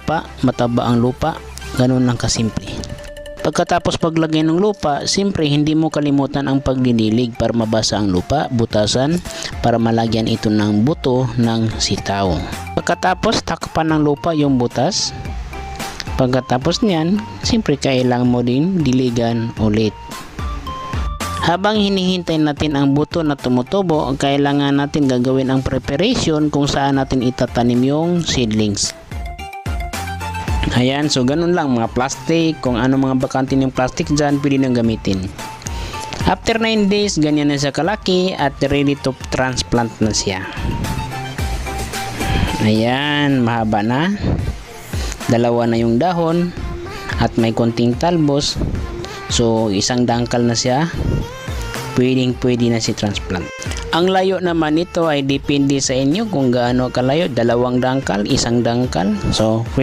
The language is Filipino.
lupa, mataba ang lupa, ganun lang kasimple. Pagkatapos paglagay ng lupa, siyempre hindi mo kalimutan ang pagdidilig para mabasa ang lupa, butasan, para malagyan ito ng buto ng sitaw. Pagkatapos takpan ng lupa yung butas. Pagkatapos niyan, siyempre kailangan mo din diligan ulit. Habang hinihintay natin ang buto na tumutubo, kailangan natin gagawin ang preparation kung saan natin itatanim yung seedlings. Ayan, so ganun lang mga plastic, kung ano mga bakante yung plastic dyan, pwede nang gamitin. After 9 days, ganyan na siya kalaki at ready to transplant na siya. Ayan, mahaba na. Dalawa na yung dahon at may konting talbos. So, isang dangkal na siya. Pwede na si transplant. Ang layo naman nito ay depende sa inyo kung gaano kalayo. 2 dangkal, 1 dangkal. So, pwede